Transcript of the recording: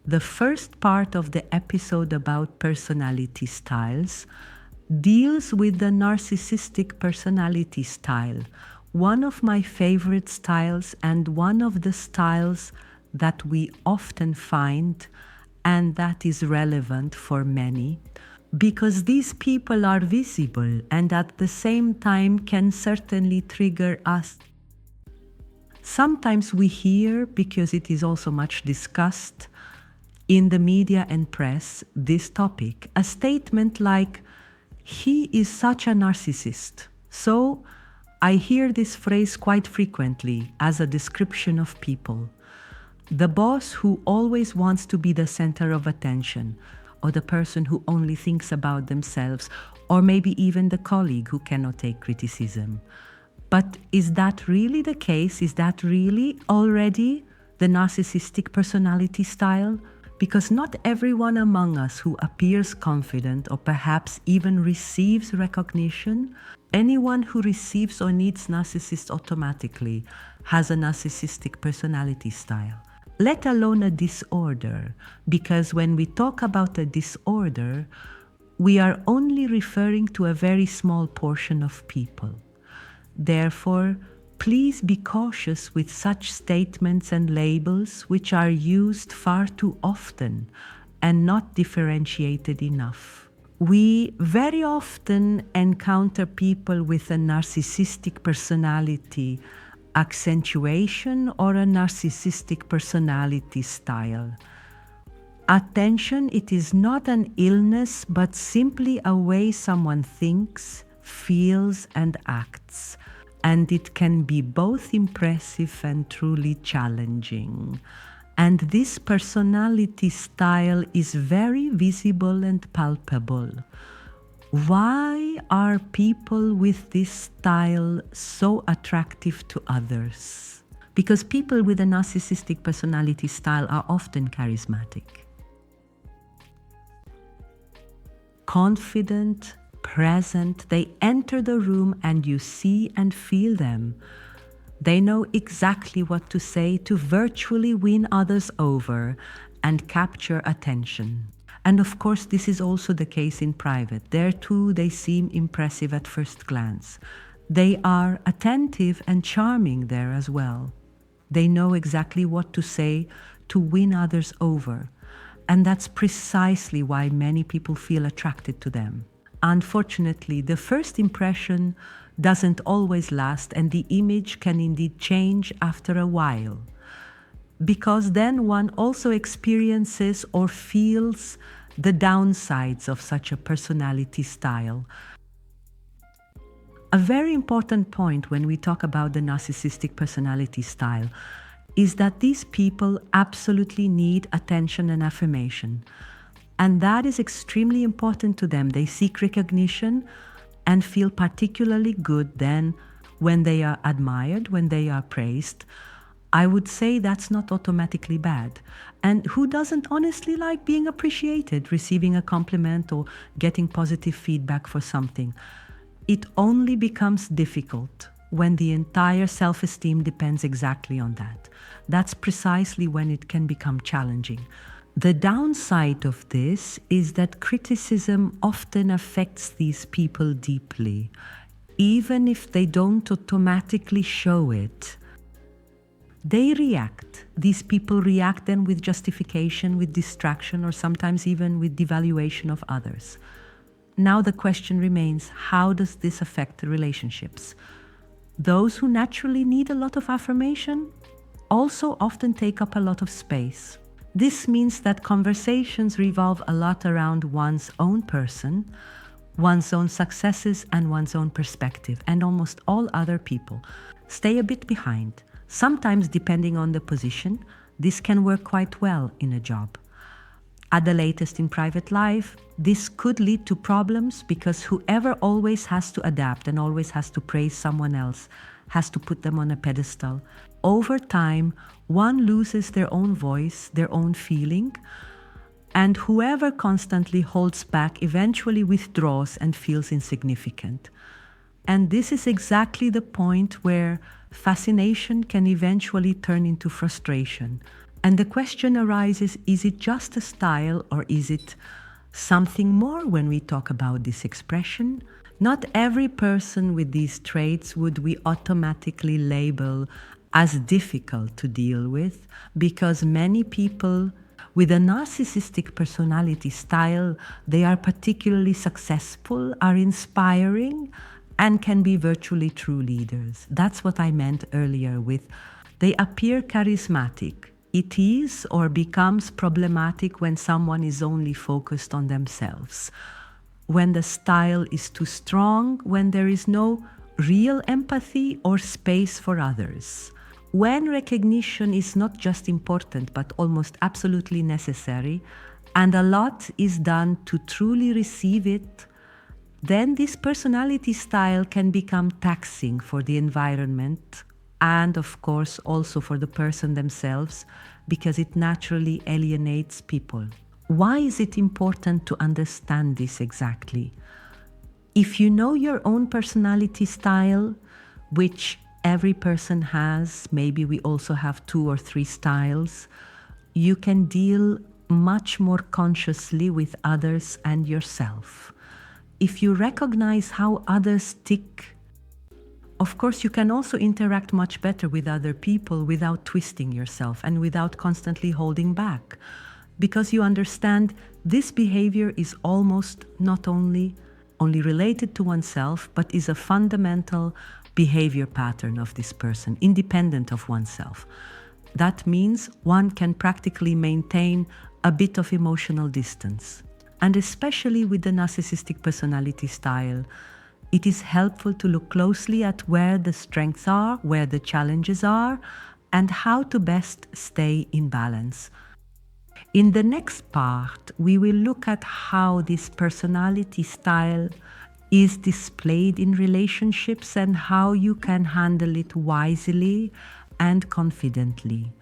The first part of the episode about personality styles deals with the narcissistic personality style, one of my favorite styles and one of the styles that we often find and that is relevant for many, because these people are visible and at the same time can certainly trigger us. Sometimes we hear, because it is also much discussed in the media and press, this topic, a statement like, "He is such a narcissist." So I hear this phrase quite frequently as a description of people. The boss who always wants to be the center of attention, or the person who only thinks about themselves, or maybe even the colleague who cannot take criticism. But is that really the case? Is that really already the narcissistic personality style? Because not everyone among us who appears confident or perhaps even receives recognition, anyone who receives or needs narcissists automatically has a narcissistic personality style, let alone a disorder. Because when we talk about a disorder, we are only referring to a very small portion of people. Therefore, please be cautious with such statements and labels which are used far too often and not differentiated enough. We very often encounter people with a narcissistic personality accentuation or a narcissistic personality style. Attention, it is not an illness, but simply a way someone thinks, feels, and acts. And it can be both impressive and truly challenging. And this personality style is very visible and palpable. Why are people with this style so attractive to others? Because people with a narcissistic personality style are often charismatic, confident, present. They enter the room and you see and feel them. They know exactly what to say to virtually win others over and capture attention. And of course, this is also the case in private. There too, they seem impressive at first glance. They are attentive and charming there as well. They know exactly what to say to win others over. And that's precisely why many people feel attracted to them. Unfortunately, the first impression doesn't always last, and the image can indeed change after a while. Because then one also experiences or feels the downsides of such a personality style. A very important point when we talk about the narcissistic personality style is that these people absolutely need attention and affirmation. And that is extremely important to them. They seek recognition and feel particularly good then when they are admired, when they are praised. I would say that's not automatically bad. And who doesn't honestly like being appreciated, receiving a compliment or getting positive feedback for something? It only becomes difficult when the entire self-esteem depends exactly on that. That's precisely when it can become challenging. The downside of this is that criticism often affects these people deeply, even if they don't automatically show it. They react. These people react then with justification, with distraction, or sometimes even with devaluation of others. Now the question remains, how does this affect the relationships? Those who naturally need a lot of affirmation also often take up a lot of space. This means that conversations revolve a lot around one's own person, one's own successes, and one's own perspective, and almost all other people stay a bit behind. Sometimes, depending on the position, this can work quite well in a job. At the latest in private life, this could lead to problems because whoever always has to adapt and always has to praise someone else, has to put them on a pedestal. Over time, one loses their own voice, their own feeling, and whoever constantly holds back eventually withdraws and feels insignificant. And this is exactly the point where fascination can eventually turn into frustration. And the question arises, is it just a style or is it something more when we talk about this expression? Not every person with these traits would we automatically label as difficult to deal with, because many people with a narcissistic personality style, they are particularly successful, are inspiring, and can be virtually true leaders. That's what I meant earlier with they appear charismatic. It is or becomes problematic when someone is only focused on themselves, when the style is too strong, when there is no real empathy or space for others. When recognition is not just important but almost absolutely necessary, and a lot is done to truly receive it, then this personality style can become taxing for the environment and, of course, also for the person themselves, because it naturally alienates people. Why is it important to understand this exactly? If you know your own personality style, which every person has, maybe we also have 2 or 3 styles, you can deal much more consciously with others and yourself. If you recognize how others tick, of course, you can also interact much better with other people without twisting yourself and without constantly holding back, because you understand this behavior is almost not only related to oneself, but is a fundamental behavior pattern of this person, independent of oneself. That means one can practically maintain a bit of emotional distance. And especially with the narcissistic personality style, it is helpful to look closely at where the strengths are, where the challenges are, and how to best stay in balance. In the next part, we will look at how this personality style is displayed in relationships and how you can handle it wisely and confidently.